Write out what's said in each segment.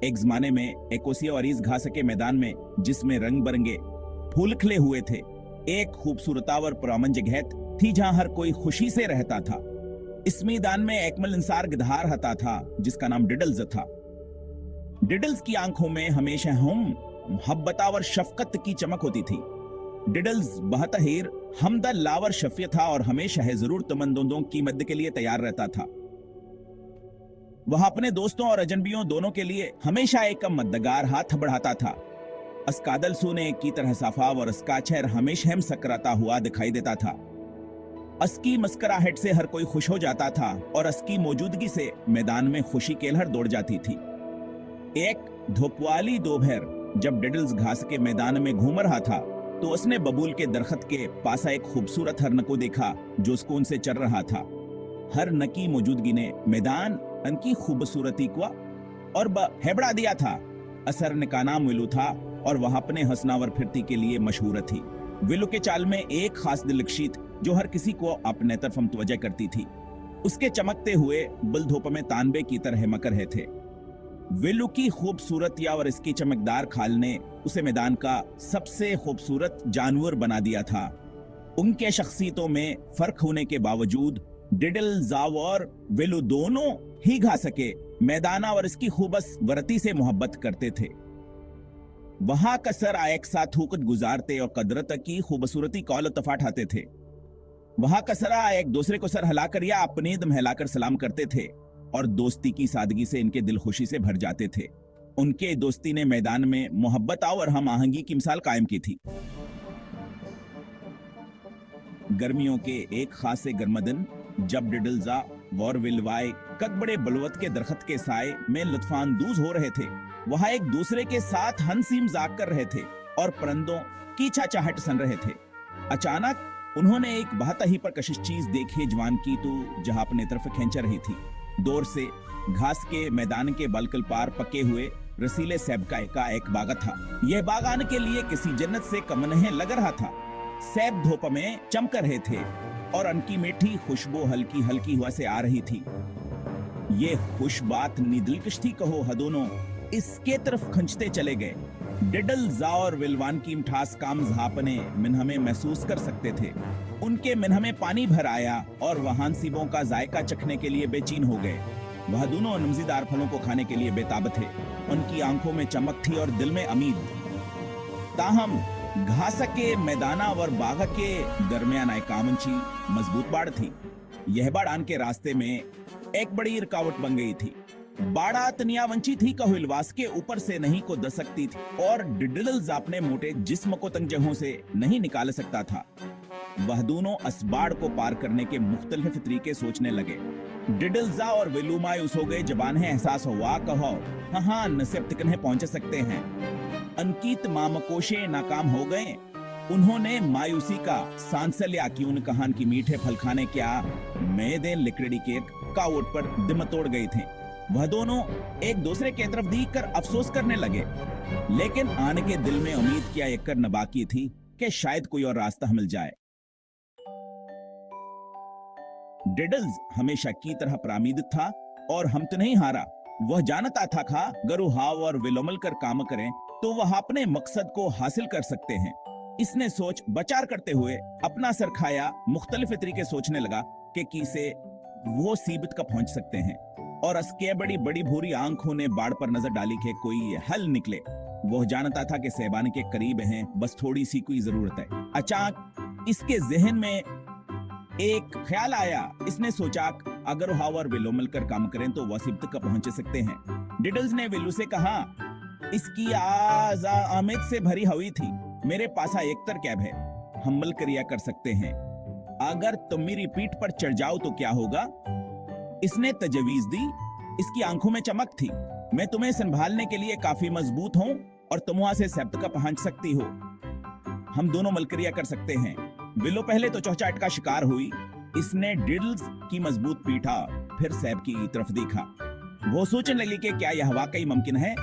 एक जमाने में एकोसिया और इस घास के मैदान में, जिसमें रंग बिरंगे फूल खिले हुए थे, एक खूबसूरतावर पुरअमन जगह थी जहां हर कोई खुशी से रहता था। इस मैदान में एक मिलनसार गिधार हता था जिसका नाम डिडल्स था। डिडल्स की आंखों में हमेशा हम मोहब्बत और शफकत की चमक होती थी। डिडल्स बहतहीर हमदल्लावर शफिय था और हमेशा है जरूरतमंदों की मदद के लिए तैयार रहता था। वह अपने दोस्तों और अजनबियों दोनों के लिए हमेशा एक मददगार हाथ बढ़ाता था। अस्कादल सूने की तरह साफाव और अस्काचर हमेशा हम सकराता हुआ दिखाई देता था। अस्की मस्कराहट से हर कोई खुश हो जाता था और अस्की मौजूदगी से मैदान में खुशी की लहर दौड़ जाती थी। एक धूपवाली दोपहर जब डिडल्स घास के मैदान में घूम रहा था तो उसने बबूल के दरख्त के पास एक खूबसूरत हरन को देखा जो सुकून से चल रहा था। हरन की मौजूदगी ने मैदान की खूबसूरती को और हेबड़ा दिया था। असर का नाम विलू था और वह अपने हंसनावर फिरती के लिए मशहूर थी। विलू के चाल में एक खास दिलकशी जो हर किसी को अपने तरफ मुतवज्जह करती थी। उसके चमकते हुए बुलधोप में तानबे की तरह मकर रहे थे। विलू की खूबसूरती और इसकी चमकदार खाल ने उसे मैदान का सबसे खूबसूरत जानवर बना दिया था। उनके शख्सियतों में फर्क होने के बावजूद डिडल्स और विलू दोनों ही घा सके मैदाना और इसकी खूबसूरती से मोहब्बत करते थे। वहां कसर एक साथ हुकत गुजारते और कदरत की खूबसूरती कौल तफा ठाते थे। वहां कसरा एक दूसरे को सर हिलाकर या अपने दम हिलाकर सलाम करते थे और दोस्ती की सादगी से इनके दिल खुशी से भर जाते थे। उनके दोस्ती ने मैदान में मोहब्बत और हम आहंगी की मिसाल कायम की थी। गर्मियों के एक खास गर्म दिन जब डिडल्जा और विलवाए कद बड़े बलवत के दरख्त के साए में लुत्फानंदोज हो रहे थे, वहां एक दूसरे के साथ हंसी मजाक कर रहे थे और परिंदों की चाचाहट सुन रहे थे। अचानक उन्होंने एक बहुत ही परकशिश चीज देखी जवान की तो जहां अपने तरफ खींच रही थी। दूर से घास के मैदान के बलकल पार पके हुए रसीले सेब का एक बाग था। यह बाग आने के लिए किसी जन्नत से कम नहीं लग रहा था। सेब धूप में चमक रहे थे और उनकी मीठी खुशबू हल्की हल्की हवा से आ रही थी। ये खुशबात दिलकश थी कहो हदोनों इसके तरफ खंचते चले गए। डिडल्स और विलवान की मिठास काम झापने मिन्ह में महसूस कर सकते थे। उनके मिन्ह में पानी भर आया और वह नसीबों का जायका चखने के लिए बेचैन हो गए। वह दोनों नमजीदार फलों को खाने के लिए बेताब थे। उनकी आंखों में चमक थी और दिल में उम्मीद। ताहम घास के मैदाना और बाग के दरमियान एक कामंची मजबूत बाड़ थी। यह बाड़ान के रास्ते में एक बड़ी रुकावट बन गई थी। बाड़ा तनिया वंची थी कहुलवास के ऊपर से नहीं को दस सकती थी और डिडल्स अपने मोटे जिस्म को तंग जगहों से नहीं निकाल सकता था। वह दोनों इस बाड़ को पार करने के मुख्तलिफ तरीके सोचने लगे। डिडल्जा और विलू मायूस हो गए। जबान है एहसास हुआ कहो हाँ नसीब तक नहीं पहुंच सकते हैं। उनकी तमाम कोशिशें नाकाम हो गए। उन्होंने मायूसी का सांसल या क्यों कहान की मीठे फल खाने क्या मैदे लिकड़ी केक का ओट पर दिम तोड़ गए थे। वह दोनों एक दूसरे के तरफ देख कर अफसोस करने लगे, लेकिन आने के दिल में उम्मीद किया एक कर न बाकी थी कि शायद कोई और रास्ता मिल जाए। डिडल्स हमेशा की तरह प्रामीद था और हम तो नहीं हारा। वह जानता था खा गरु हाव और विलोमल कर काम करें तो वह अपने मकसद को हासिल कर सकते हैं। इसने सोच बचार करते हुए अपना सर खाया मुख्तलिफ तरीके सोचने लगा कि किसे वो सीबत का पहुंच सकते हैं और उसके बड़ी बड़ी भूरी आंखों ने बाढ़ पर नजर डाली कि कोई हल निकले। वह जानता था कि सेबान के करीब हैं, बस थोड़ी सी कोई जरूरत है। अचानक इसके जहन में एक ख्याल आया। इसने सोचा अगर हावर विलोमल कर काम करें तो वह सीबत का पहुंच सकते हैं। डिडल्स ने विलू से कहा इसकी आमेद से भरी हुई थी। मेरे पास एक तर कैब है, हम मल क्रिया कर सकते हैं। अगर तुम मेरी पीठ पर चढ़ जाओ तो क्या होगा? इसने तजवीज दी। इसकी आंखों में चमक थी। मैं तुम्हें संभालने के लिए काफी मजबूत हूं और तुम वहां से सेब्त का पहुंच सकती हो। हम दोनों मलक्रिया कर सकते हैं। विलो पहले तो चौचाट का शिकार हुई। इसने डिडल्स की मजबूत पीठा फिर सैब की तरफ देखा। वो सोचने लगी कि क्या यह वाकई मुमकिन है।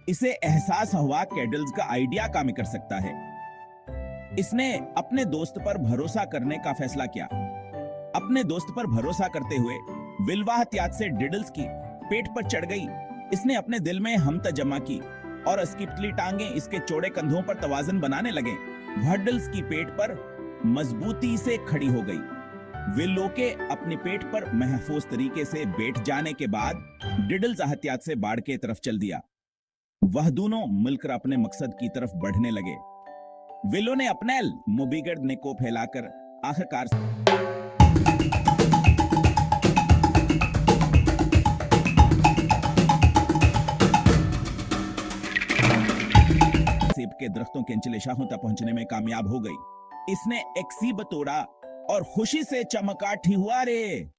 इसे एहसास हुआ कि डिडल्स का आइडिया काम कर सकता है। इसने अपने दोस्त पर भरोसा करने का फैसला किया। अपने दोस्त पर भरोसा करते हुए विलवा हतियात से डिडल्स की पेट पर चढ़ गई। इसने अपने दिल में हमत जमा की और इसकी पतली टांगें इसके चौड़े कंधों पर तवाज़ुन बनाने लगे। वर्डल्स की पेट पर मजबूती से खड़ी हो गई। विल्लो के अपने पेट पर महफूज तरीके से बैठ जाने के बाद डिडल्स एहतियात से बाड़ के तरफ चल दिया। वह दोनों मिलकर अपने मकसद की तरफ बढ़ने लगे। विल्लो ने अपने मोबीगढ़ को फैलाकर आखिरकार सेब के दरख्तों के निचले शाखों तक पहुंचने में कामयाब हो गई। इसने एक सीब तोड़ा और खुशी से चमकाठी हुआ रे।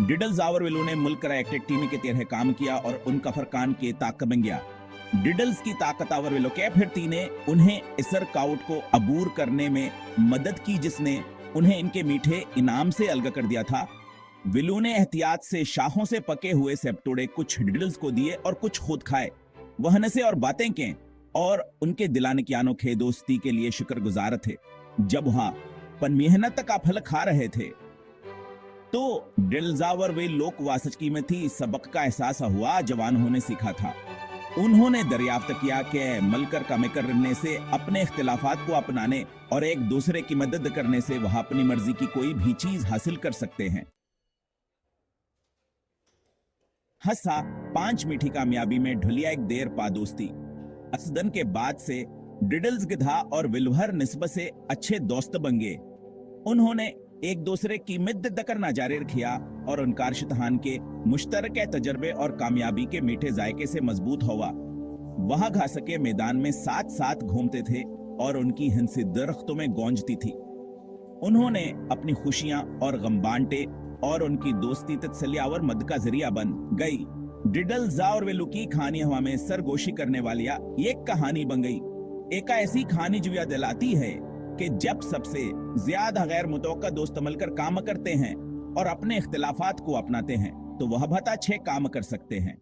डिडल्स और विल्लो ने मिलकर एक टीम के तरह काम किया और उनका फरकान के ताक बन गया। डिडल्स की ताकतवर विल्लो के फिरती ने उन्हें इसर काउट को अबूर करने में मदद की, जिसने उन्हें इनके मीठे इनाम से अलग कर दिया था। विल्लो ने एहतियात से शाखों से पके हुए सेब कुछ डिडल्स को दिए और कुछ खुद खाए। वह हंसे और बातें कें और उनके दिलाने की अनोखे दोस्ती के लिए शुक्रगुजार थे। जब वहां पन मेहनत का फल खा रहे थे तो डिडल्स वे लोक वासचकी में थी सबक का एहसास हुआ, जवान होने सीखा था। उन्होंने दरियाफ्त किया कि मिलकर काम करने से, अपने इख्तिलाफात को अपनाने और एक दूसरे की मदद करने से वह अपनी मर्जी की कोई भी चीज हासिल कर सकते हैं। हंसा 5 मीठी कामयाबी में ढुलिया एक देर पा दोस्ती। असदन के बाद से डिडल्स गिधा और विल्हर निस्बत से अच्छे दोस्त बन गए। उन्होंने एक दूसरे की मदद करना जारी रखा और उनका शतहान के मुश्तरक तजर्बे और कामयाबी के मीठे जायके से मजबूत हुआ। वह घास के मैदान में साथ साथ घूमते थे और उनकी हंसी दरख्तों में गूंजती थी। उन्होंने अपनी खुशियां और गम बांटे और उनकी दोस्ती तसल्ली और मदद का जरिया बन गई। डिडल्स और विल्लो की कहानी हवा में सरगोशी करने वाली एक कहानी बन गई। एक ऐसी कहानी जो याद दिलाती है कि जब सबसे ज्यादा गैर मुतवक्का दोस्त मिलकर काम करते हैं और अपने इख्तिलाफात को अपनाते हैं तो वह बहुत अच्छे काम कर सकते हैं।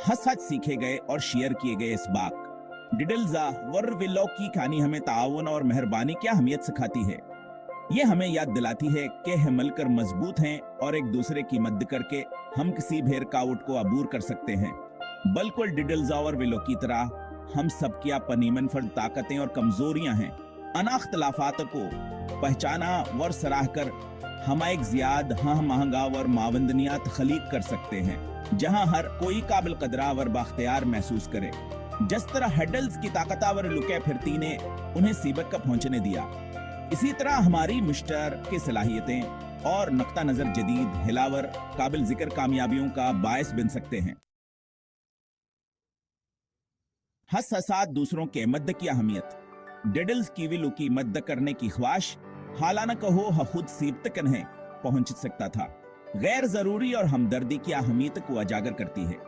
हंस हंस सीखे गए और शेयर किए गए इस बात डिडल्स वर विल्लो की कहानी हमें ताउन और मेहरबानी क्या अहमियत सिखाती है। ये हमें याद दिलाती है कि हम मिलकर मजबूत हैं और एक दूसरे की मदद करके हम किसी भी रुकावट को अबूर कर सकते हैं। बिल्कुल डिडल्स और विल्लो की तरह हम सबकी अपनी फर्द ताकतें और कमजोरियां हैं। अना इख्तिलाफात को पहचाना और सराह कर हम एक ज्याद महंगा और मावंदनियात खलीक कर सकते हैं, जहां हर कोई काबिल कदरा और बाख्तियार महसूस करे। जिस तरह हेडल्स की ताकतवर लुके फिरती ने उन्हें सीबत का पहुंचने दिया, इसी तरह हमारी मुश्तर की सलाहियतें और नक्ता नजर जदीद हिलावर काबिल जिक्र कामयाबियों का बायस बन सकते हैं। हंस हंसात दूसरों के मदद की अहमियत। डिडल्स की विल्लो की मदद करने की ख्वाहिश हालाना कहो खुद सीब तक नहीं पहुंच सकता था, गैर जरूरी और हमदर्दी की अहमियत को उजागर करती है।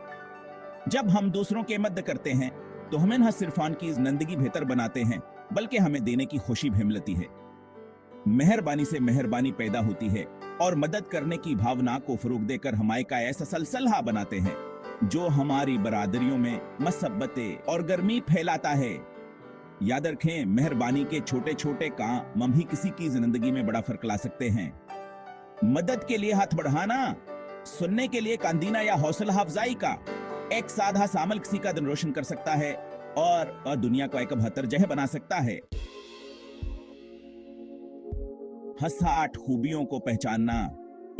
जब हम दूसरों के मदद करते हैं तो हमें न सिर्फ की जिंदगी बेहतर बनाते हैं बल्कि हमें देने की खुशी भी मिलती है। मेहरबानी से मेहरबानी पैदा होती है और मदद करने की भावना को फरोग देकर हमारे का ऐसा सलसला बनाते हैं जो हमारी बरादरियों में मसब्बतें और गर्मी फैलाता है। याद रखें, मेहरबानी के छोटे छोटे काम भी किसी की जिंदगी में बड़ा फर्क ला सकते हैं। मदद के लिए हाथ बढ़ाना, सुनने के लिए कांदीना या हौसला अफजाई का एक साधा सामल किसी का दिन रोशन कर सकता है और दुनिया को एक बेहतर जगह बना सकता है। हंसाट खूबियों को पहचानना,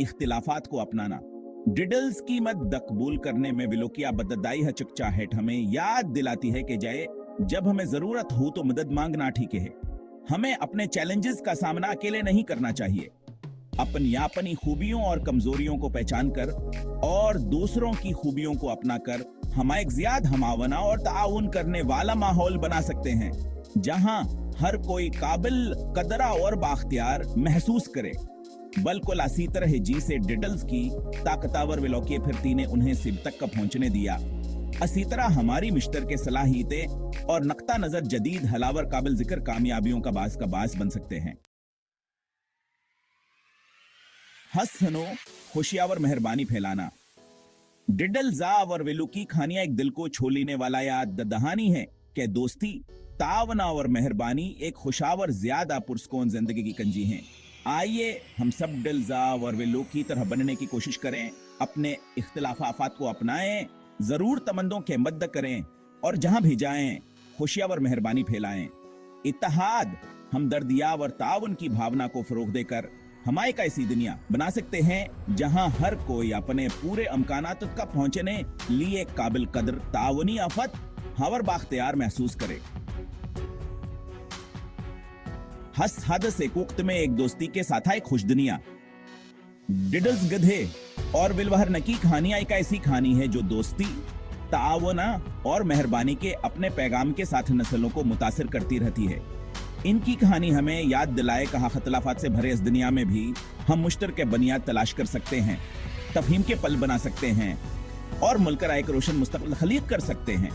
इख्तिलाफात को अपनाना। डिडल्स की मदद कबूल करने में विल्लो की बददाई हचकचाहट हमें याद दिलाती है कि जब हमें जरूरत हो तो मदद मांगना ठीक है। हमें अपने चैलेंजेस का सामना अकेले नहीं करना चाहिए। अपनी खूबियों और कमजोरियों को पहचान कर और दूसरों की खूबियों को अपना कर हम एक ज्यादा हमावना और ताउन करने वाला माहौल बना सकते हैं, जहां हर कोई काबिल कदरा और बाख्तियार महसूस करे। बल्कि इसी तरह जी से डिडल्स की ताकतवर विल्लो की फिरती ने उन्हें सिब तक का पहुंचने दिया। इसी तरह हमारी मुश्तर के सलाहियतें और नक्ता नजर जदीद हलावर काबिल जिक्र कामयाबियों का बास बन सकते हैं। हसनो खुशियावर मेहरबानी फैलाना। डिडल्स और विल्लो की कहानियां एक दिल को छू लेने वाला याद दहानी है कि दोस्ती, तावना और मेहरबानी एक खुशावर ज्यादा पुरस्कून जिंदगी की कंजी हैं। आइए हम सब दिलजाव और वे लोग की तरह बनने की कोशिश करें, अपने इख्तिलाफात को अपनाएं, जरूरतमंदों के मदद करें और जहां भी जाएं खुशियां और मेहरबानी फैलाएं। इत्तेहाद, हमदर्दिया और ताउन की भावना को फरोग देकर हमारे का ऐसी दुनिया बना सकते हैं जहां हर कोई अपने पूरे अमकानात तक पहुंचने लिए काबिल कदर ताउनी आफत हवर बाख्तियार महसूस करे। हस हद से कुक्त में एक दोस्ती के साथ एक खुश दुनिया। डिडल्स गधे और बिलवहर नकी कहानियां एक ऐसी कहानी है जो दोस्ती, तावना और मेहरबानी के अपने पैगाम के साथ नस्लों को मुतासिर करती रहती है। इनकी कहानी हमें याद दिलाए कहा खतलाफात से भरे इस दुनिया में भी हम मुश्तरके बुनियाद तलाश कर सकते हैं, तफहीम के पल बना सकते हैं और मुल्क का एक रोशन मुस्तकबिल खलीक कर सकते हैं।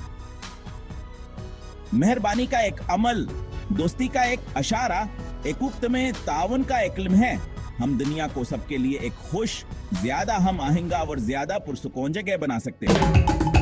मेहरबानी का एक अमल, दोस्ती का एक अशारा, एक उक्त में तावन का एक लिम्हा है। हम दुनिया को सबके लिए एक खुश, ज्यादा हम आहंगा और ज्यादा पुरसुकून जगह बना सकते हैं।